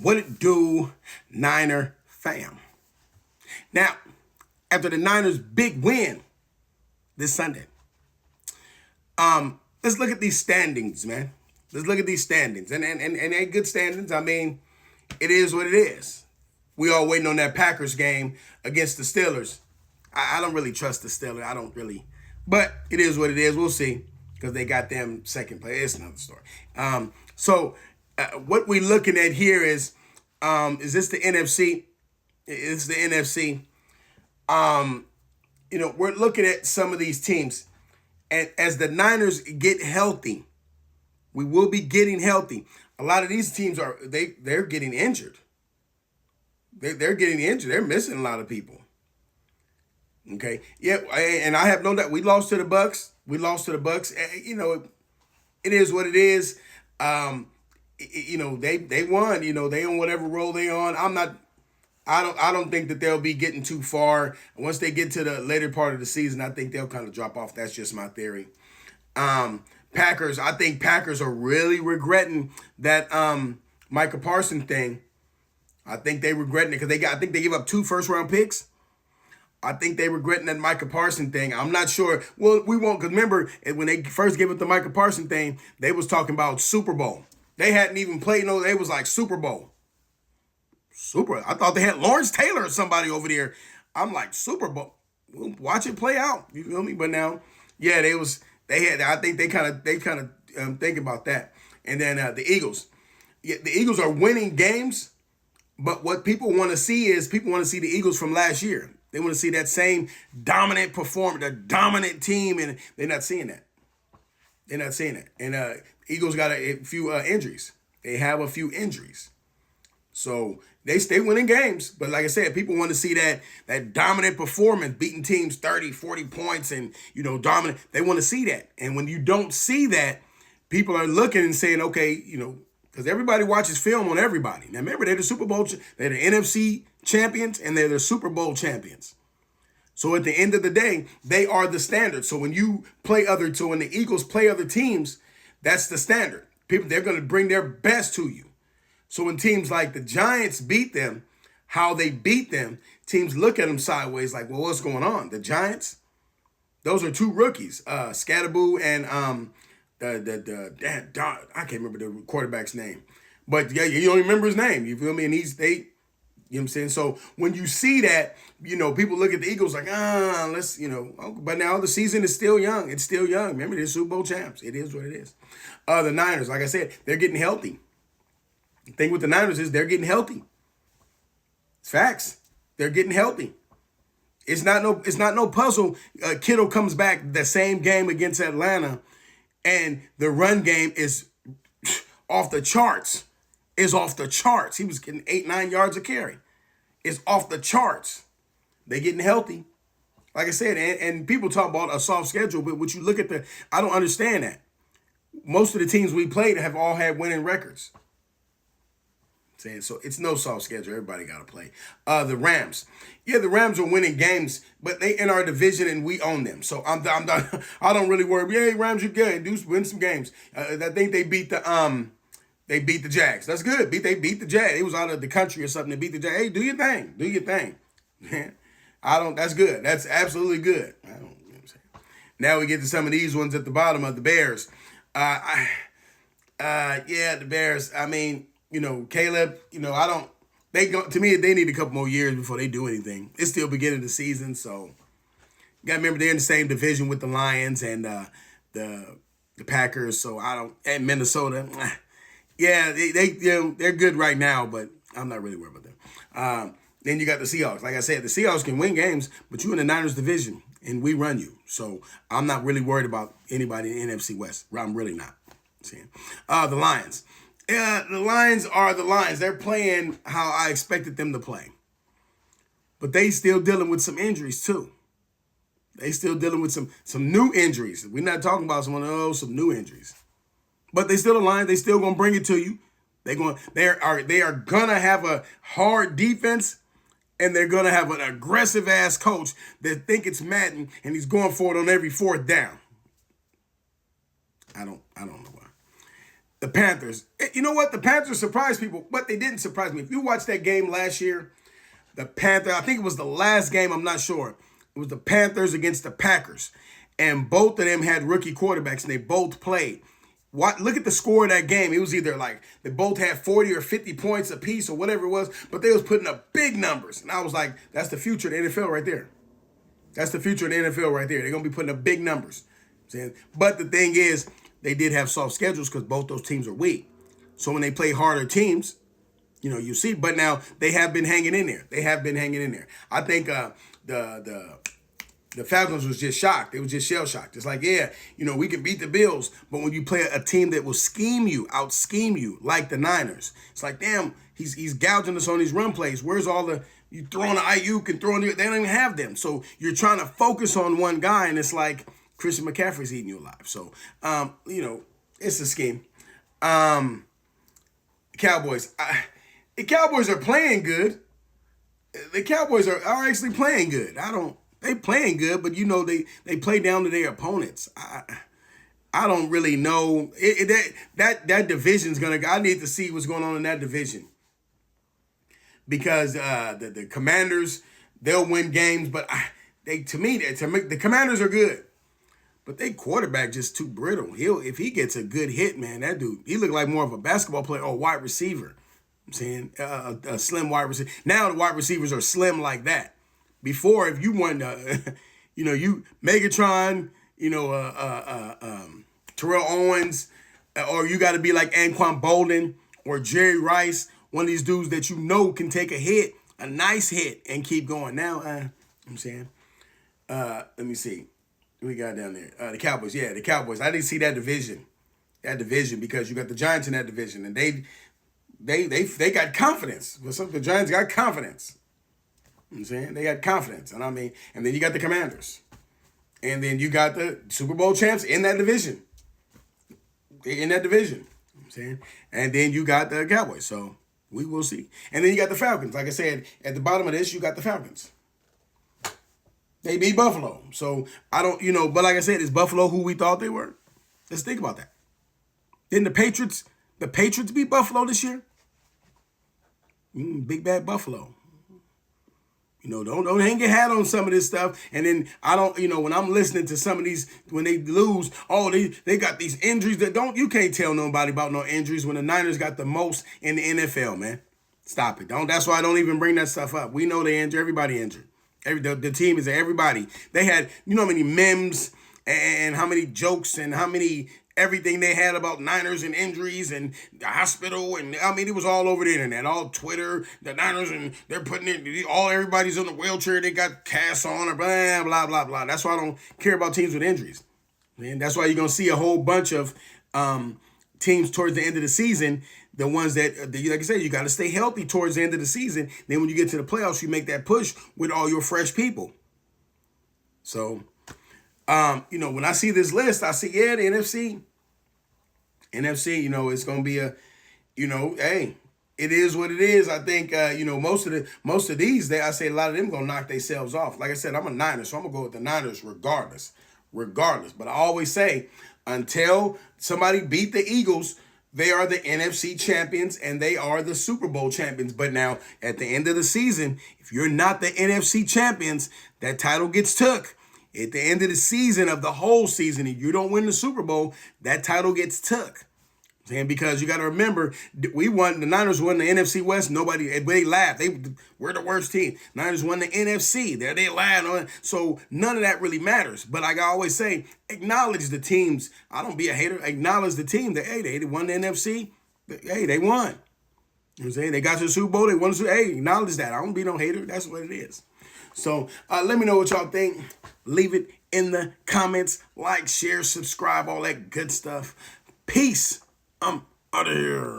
What it do, Niner fam? Now, after the Niners' big win this Sunday, let's look at these standings, man. Let's look at these standings. And they're good standings. I mean, it is what it is. We all waiting on that Packers game against the Steelers. I don't really trust the Steelers. I don't really. But it is what it is. We'll see. Because they got them second place. It's another story. What we're looking at here is this the NFC? It's the NFC. We're looking at some of these teams. And as the Niners get healthy, we will be getting healthy. A lot of these teams they're getting injured. They're getting injured. They're missing a lot of people. Okay. Yeah, and I have no doubt we lost to the Bucks. We lost to the Bucks. It is what it is. They won. They on whatever role they on. I don't think that they'll be getting too far. Once they get to the later part of the season, I think they'll kind of drop off. That's just my theory. Packers, I think Packers are really regretting that Micah Parsons thing. I think they regretting it because I think they give up 2 first-round picks. I think they regretting that Micah Parsons thing. I'm not sure. Well, we won't, because remember, when they first gave up the Micah Parsons thing, they was talking about Super Bowl. They hadn't even played, they was like Super Bowl. I thought they had Lawrence Taylor or somebody over there. I'm like, Super Bowl. We'll watch it play out. You feel me? But now, yeah, I think they kind of think about that. And then the Eagles. Yeah, the Eagles are winning games, but what people want to see is the Eagles from last year. They want to see that same dominant performance, the dominant team, and they're not seeing that. They're not seeing it. And Eagles got a few injuries. They have a few injuries. So they stay winning games. But like I said, people want to see that dominant performance, beating teams 30, 40 points and, dominant. They want to see that. And when you don't see that, people are looking and saying, okay, because everybody watches film on everybody. Now, remember, they're the Super Bowl, they're the NFC champions, and they're the Super Bowl champions. So at the end of the day, they are the standard. So when you when the Eagles play other teams, that's the standard. They're going to bring their best to you. So when teams like the Giants beat them, how they beat them, teams look at them sideways like, well, what's going on? The Giants, those are 2 rookies, Scatterboo and I can't remember the quarterback's name, but yeah, you don't remember his name. You feel me? And you know what I'm saying? So when you see that, people look at the Eagles like, but now the season is still young. It's still young. Remember, they're Super Bowl champs. It is what it is. The Niners, like I said, they're getting healthy. The thing with the Niners is they're getting healthy. It's facts. They're getting healthy. It's not no puzzle. Kittle comes back the same game against Atlanta, and the run game is off the charts. Is off the charts. He was getting 8-9 yards a carry. It's off the charts. They getting healthy. Like I said, and people talk about a soft schedule, but when you look at I don't understand that. Most of the teams we played have all had winning records. So it's no soft schedule. Everybody got to play. The Rams. Yeah, the Rams are winning games, but they in our division and we own them. So I'm done. I don't really worry. Yeah, Rams, you're good. Do win some games. I think they beat the Jags. That's good. They beat the Jags. They was out of the country or something. They beat the Jags. Hey, do your thing. Do your thing. That's good. That's absolutely good. You know what I'm saying? Now we get to some of these ones at the bottom of the Bears. The Bears. I mean, Caleb, to me, they need a couple more years before they do anything. It's still beginning of the season, so you gotta remember they're in the same division with the Lions and the Packers. So and Minnesota. Yeah, they're good right now, but I'm not really worried about them. Then you got the Seahawks. Like I said, the Seahawks can win games, but you're in the Niners division, and we run you. So I'm not really worried about anybody in the NFC West. I'm really not. The Lions. Yeah, the Lions are the Lions. They're playing how I expected them to play. But they still dealing with some injuries, too. They still dealing with some new injuries. We're not talking about some new injuries. But they still a Lions. They still gonna bring it to you. They are gonna have a hard defense, and they're gonna have an aggressive ass coach that think it's Madden, and he's going for it on every 4th down. I don't know why. The Panthers. You know what? The Panthers surprised people, but they didn't surprise me. If you watched that game last year, I think it was the last game, I'm not sure. It was the Panthers against the Packers. And both of them had rookie quarterbacks, and they both played. Look at the score of that game. It was either like they both had 40 or 50 points apiece or whatever it was, but they was putting up big numbers. And I was like, that's the future of the NFL right there. That's the future of the NFL right there. They're going to be putting up big numbers. But the thing is, they did have soft schedules because both those teams are weak. So when they play harder teams, you see. But now they have been hanging in there. I think the Falcons was just shocked. They was just shell shocked. It's like, yeah, we can beat the Bills, but when you play a team that will out scheme you, like the Niners, it's like, damn, he's gouging us on these run plays. Where's all you throwing the Ayuk and throwing they don't even have them. So you're trying to focus on one guy, and it's like Christian McCaffrey's eating you alive. So it's a scheme. Cowboys. The Cowboys are playing good. The Cowboys are actually playing good. They playing good, but they play down to their opponents. I don't really know. That division's gonna. I need to see what's going on in that division because the Commanders, they'll win games, but the Commanders are good, but they quarterback just too brittle. If he gets a good hit, man, that dude, he look like more of a basketball player or wide receiver. I'm saying a slim wide receiver. Now the wide receivers are slim like that. Before, if you want you Megatron, Terrell Owens, or you got to be like Anquan Bolden or Jerry Rice, one of these dudes that can take a hit, a nice hit, and keep going. Now, I'm saying, let me see, what we got down there. The Cowboys, yeah, the Cowboys. I didn't see that division, because you got the Giants in that division, and they got confidence. The Giants got confidence. You know what I'm saying? They got confidence. And and then you got the Commanders. And then you got the Super Bowl champs in that division. You know what I'm saying? And then you got the Cowboys. So we will see. And then you got the Falcons. Like I said, at the bottom of this, you got the Falcons. They beat Buffalo. So I don't, but like I said, is Buffalo who we thought they were? Let's think about that. Didn't the Patriots beat Buffalo this year? Big bad Buffalo. Don't hang your hat on some of this stuff. And then I don't, when I'm listening to some of these, when they lose, they got these injuries you can't tell nobody about no injuries when the Niners got the most in the NFL, man. Stop it. That's why I don't even bring that stuff up. We know they injured, everybody injured. The team is everybody. They had, how many memes and how many jokes and how many everything they had about Niners and injuries and the hospital. And it was all over the internet, all Twitter, the Niners, and they're putting it, everybody's in the wheelchair. They got casts on or blah, blah, blah, blah. That's why I don't care about teams with injuries. Man, that's why you're going to see a whole bunch of teams towards the end of the season. The ones that, like I said, you got to stay healthy towards the end of the season. Then when you get to the playoffs, you make that push with all your fresh people. So, when I see this list, I see, the NFC, it's going to be hey, it is what it is. I think, most of these, I say a lot of them going to knock themselves off. Like I said, I'm a Niner, so I'm going to go with the Niners regardless. But I always say, until somebody beat the Eagles, they are the NFC champions and they are the Super Bowl champions. But now, at the end of the season, if you're not the NFC champions, that title gets took. At the end of the season, of the whole season, if you don't win the Super Bowl, that title gets took. And because you got to remember, the Niners won the NFC West. They laughed. We're the worst team. Niners won the NFC. They laughed. So none of that really matters. But like I always say, acknowledge the teams. I don't be a hater. Acknowledge the team that, hey, they won the NFC. Hey, they won. You know what I'm saying? They got to the Super Bowl. They won the Super Bowl. Hey, acknowledge that. I don't be no hater. That's what it is. So let me know what y'all think. Leave it in the comments. Like, share, subscribe, all that good stuff. Peace. I'm out of here.